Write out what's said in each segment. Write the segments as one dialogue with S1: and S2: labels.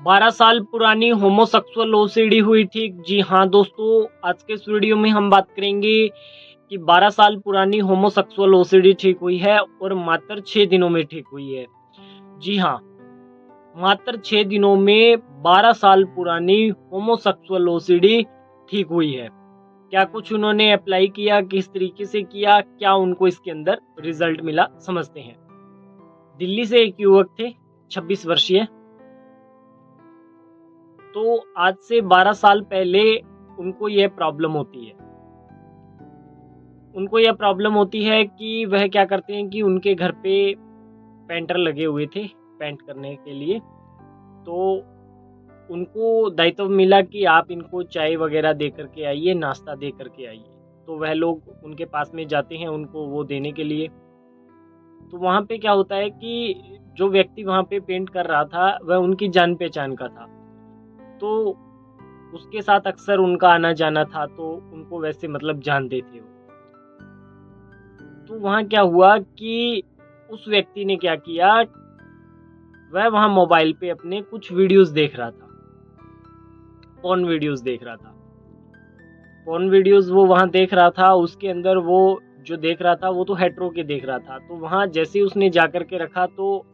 S1: 12 साल पुरानी homosexual OCD हुई ठीक। जी हाँ दोस्तों, आज के इस वीडियो में हम बात करेंगे कि 12 साल पुरानी होमोसेक्सुअल ओसीडी ठीक हुई है और मात्र 6 दिनों में ठीक हुई है। जी हाँ, मात्र 6 दिनों में 12 साल पुरानी होमोसेक्सुअल ओसीडी ठीक हुई है। क्या कुछ उन्होंने अप्लाई किया, किस तरीके से किया, क्या उनको इसके अंदर रिजल्ट मिला, समझते हैं। दिल्ली से एक युवक थे 26 वर्षीय। तो आज से 12 साल पहले उनको यह प्रॉब्लम होती है। उनको यह प्रॉब्लम होती है कि वह क्या करते हैं कि उनके घर पे पेंटर लगे हुए थे पेंट करने के लिए। तो उनको दायित्व मिला कि आप इनको चाय वगैरह दे करके आइए, नाश्ता दे करके आइए। तो वह लोग उनके पास में जाते हैं उनको वो देने के लिए। तो वहाँ पे क्या होता है कि जो व्यक्ति वहाँ पे पेंट कर रहा था वह उनकी जान पहचान का था। तो उसके साथ अक्सर उनका आना जाना था, तो उनको वैसे मतलब जानते थे वो। तो वहाँ क्या हुआ कि उस व्यक्ति ने क्या किया, वह वहाँ मोबाइल पे अपने कुछ वीडियोस देख रहा था, पोर्न वीडियोस देख रहा था। पोर्न वीडियोस वो वहाँ देख रहा था। उसके अंदर वो जो देख रहा था वो तो हेटेरो के देख रहा था। तो वहाँ जैसे ही उसने जा कर के रखा, तो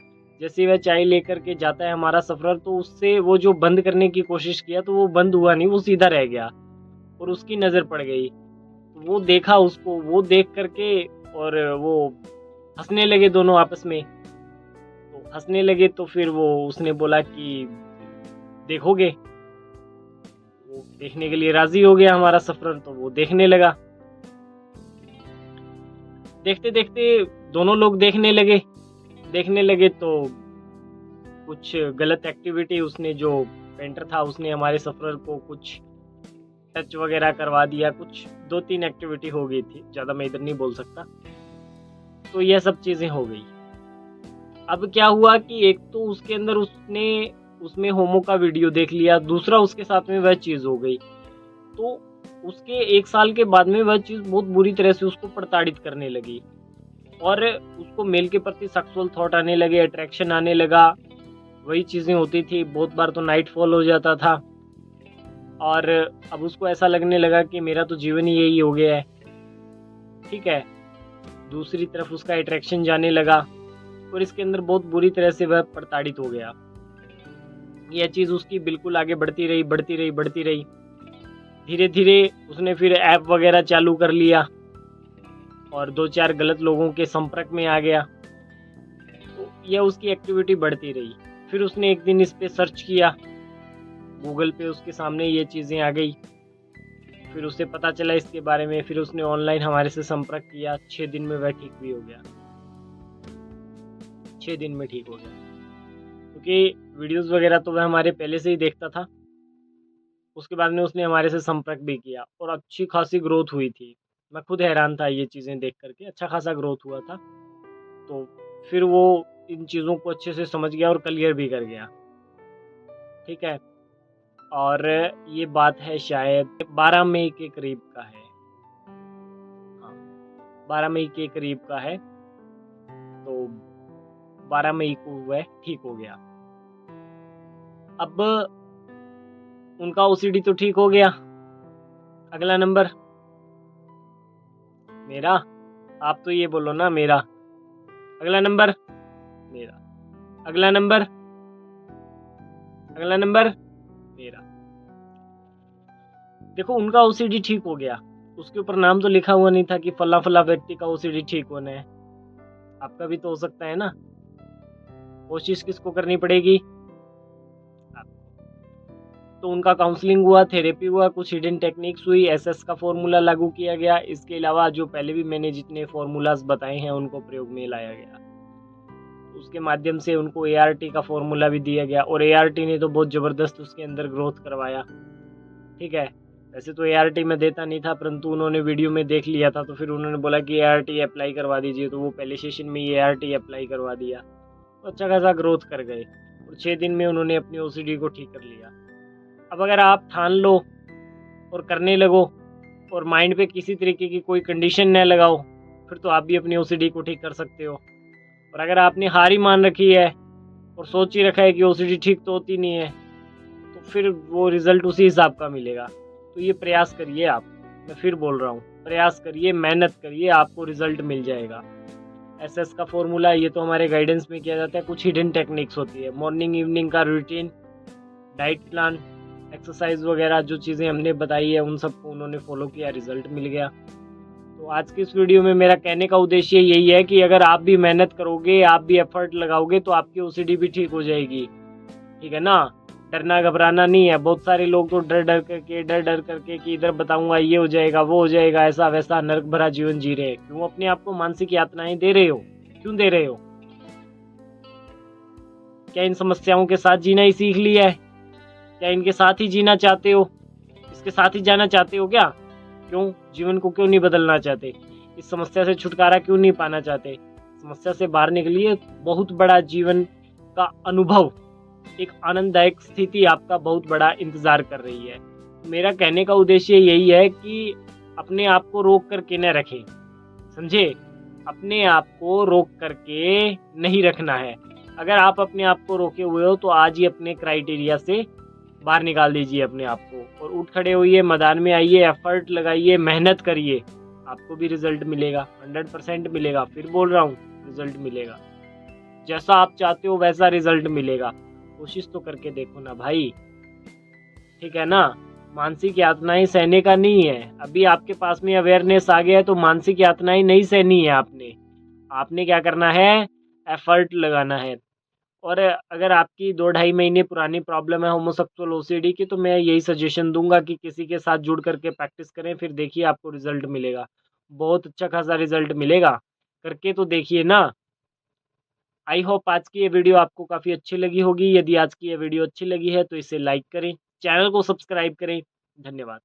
S1: जैसे वह चाय लेकर के जाता है हमारा सफर, तो उससे वो जो बंद करने की कोशिश किया तो वो बंद हुआ नहीं, वो सीधा रह गया और उसकी नज़र पड़ गई। तो वो देखा उसको, वो देख करके और वो हंसने लगे दोनों आपस में। तो हंसने लगे तो फिर वो उसने बोला कि देखोगे। वो देखने के लिए राजी हो गया हमारा सफर, तो वो देखने लगा। देखते देखते दोनों लोग देखने लगे तो कुछ गलत एक्टिविटी उसने, जो पेंटर था उसने हमारे सफर को कुछ टच वगैरह करवा दिया। कुछ 2-3 एक्टिविटी हो गई थी, ज़्यादा मैं इधर नहीं बोल सकता। तो यह सब चीज़ें हो गई। अब क्या हुआ कि एक तो उसके अंदर उसने उसमें होमो का वीडियो देख लिया, दूसरा उसके साथ में वह चीज़ हो गई। तो उसके 1 साल के बाद में वह चीज़ बहुत बुरी तरह से उसको प्रताड़ित करने लगी और उसको मेल के प्रति सेक्सुअल थॉट आने लगे, अट्रैक्शन आने लगा। वही चीज़ें होती थी, बहुत बार तो नाइट फॉल हो जाता था और अब उसको ऐसा लगने लगा कि मेरा तो जीवन ही यही हो गया है। ठीक है, दूसरी तरफ उसका अट्रैक्शन जाने लगा और इसके अंदर बहुत बुरी तरह से वह प्रताड़ित हो गया। यह चीज़ उसकी बिल्कुल आगे बढ़ती रही। धीरे धीरे उसने फिर ऐप वगैरह चालू कर लिया और 2-4 गलत लोगों के संपर्क में आ गया। तो यह उसकी एक्टिविटी बढ़ती रही। फिर उसने एक दिन इस पे सर्च किया, गूगल पे उसके सामने ये चीज़ें आ गई। फिर उसे पता चला इसके बारे में, फिर उसने ऑनलाइन हमारे से संपर्क किया। 6 दिन में वह ठीक भी हो गया। 6 दिन में ठीक हो गया, क्योंकि वीडियोस वगैरह तो वह हमारे पहले से ही देखता था। उसके बाद में उसने हमारे से संपर्क भी किया और अच्छी खासी ग्रोथ हुई थी। मैं खुद हैरान था ये चीज़ें देख करके, अच्छा खासा ग्रोथ हुआ था। तो फिर वो इन चीज़ों को अच्छे से समझ गया और क्लियर भी कर गया। ठीक है, और ये बात है शायद 12 मई के करीब का है। हाँ, 12 मई के करीब का है। तो 12 मई को वह ठीक हो गया। अब उनका ओसीडी तो ठीक हो गया। अगला नंबर मेरा, आप तो ये बोलो ना मेरा। अगला नंबर मेरा, अगला नंबर, अगला नंबर मेरा। देखो, उनका ओसीडी ठीक हो गया। उसके ऊपर नाम तो लिखा हुआ नहीं था कि फला फला व्यक्ति का ओसीडी ठीक होना है। आपका भी तो हो सकता है ना। कोशिश किसको करनी पड़ेगी? तो उनका काउंसलिंग हुआ, थेरेपी हुआ, कुछ हिडन टेक्निक्स हुई, एसएस का फॉर्मूला लागू किया गया। इसके अलावा जो पहले भी मैंने जितने फॉर्मूलाज बताए हैं उनको प्रयोग में लाया गया। उसके माध्यम से उनको एआरटी का फॉर्मूला भी दिया गया और एआरटी ने तो बहुत ज़बरदस्त उसके अंदर ग्रोथ करवाया। ठीक है, वैसे तो एआरटी में देता नहीं था, परंतु उन्होंने वीडियो में देख लिया था तो फिर उन्होंने बोला कि एआरटी अप्लाई करवा दीजिए। तो वो पहले सेशन में एआरटी अप्लाई करवा दिया, तो अच्छा खासा ग्रोथ कर गए और 6 दिन में उन्होंने अपनी ओसीडी को ठीक कर लिया। अब अगर आप ठान लो और करने लगो और माइंड पे किसी तरीके की कोई कंडीशन न लगाओ, फिर तो आप भी अपनी ओसीडी को ठीक कर सकते हो। और अगर आपने हार ही मान रखी है और सोच ही रखा है कि ओसीडी ठीक तो होती नहीं है, फिर वो रिज़ल्ट उसी हिसाब का मिलेगा। तो ये प्रयास करिए आप, मैं फिर बोल रहा हूँ, प्रयास करिए, मेहनत करिए, आपको रिज़ल्ट मिल जाएगा। एसएस का फ़ॉर्मूला ये तो हमारे गाइडेंस में किया जाता है, कुछ हिडन टेक्निक्स होती है, मॉर्निंग इवनिंग का रूटीन, डाइट प्लान, एक्सरसाइज वगैरह जो चीज़ें हमने बताई है उन सबको उन्होंने फॉलो किया, रिज़ल्ट मिल गया। तो आज की इस वीडियो में मेरा कहने का उद्देश्य यही है कि अगर आप भी मेहनत करोगे, आप भी एफर्ट लगाओगे तो आपकी ओसीडी भी ठीक हो जाएगी, ठीक है ना। डरना घबराना नहीं है। बहुत सारे लोग तो डर डर करके कि इधर बताऊंगा ये हो जाएगा वो हो जाएगा, ऐसा वैसा नरक भरा जीवन जी रहे हैं। क्यों अपने आप को मानसिक यातनाएं दे रहे हो? क्यों दे रहे हो? क्या इन समस्याओं के साथ जीना ही सीख लिया है? क्या इनके साथ ही जीना चाहते हो? इसके साथ ही जाना चाहते हो क्या? क्यों जीवन को क्यों नहीं बदलना चाहते? इस समस्या से छुटकारा क्यों नहीं पाना चाहते? समस्या से बाहर निकलिए। बहुत बड़ा जीवन का अनुभव, एक आनंददायक स्थिति आपका बहुत बड़ा इंतजार कर रही है। मेरा कहने का उद्देश्य यही है कि अपने आप को रोक करके न रखें, समझे? अपने आप को रोक करके नहीं रखना है। अगर आप अपने आप को रोके हुए हो तो आज ही अपने क्राइटेरिया से बाहर निकाल दीजिए अपने आप को और उठ खड़े होइए, मैदान में आइए, एफर्ट लगाइए, मेहनत करिए, आपको भी रिजल्ट मिलेगा, 100% मिलेगा। फिर बोल रहा हूँ, रिजल्ट मिलेगा। जैसा आप चाहते हो वैसा रिजल्ट मिलेगा। कोशिश तो करके देखो ना भाई, ठीक है ना। मानसिक यातनाएं सहने का नहीं है। अभी आपके पास में अवेयरनेस आ गया है तो मानसिक यातनाएं नहीं सहनी है आपने क्या करना है? एफर्ट लगाना है। और अगर आपकी 2-2.5 महीने पुरानी प्रॉब्लम है होमोसेक्सुअल ओसीडी की, तो मैं यही सजेशन दूंगा कि किसी के साथ जुड़ करके प्रैक्टिस करें, फिर देखिए आपको रिजल्ट मिलेगा, बहुत अच्छा खासा रिजल्ट मिलेगा। करके तो देखिए ना। आई होप आज की ये वीडियो आपको काफ़ी अच्छी लगी होगी। यदि आज की ये वीडियो अच्छी लगी है तो इसे लाइक करें, चैनल को सब्सक्राइब करें। धन्यवाद।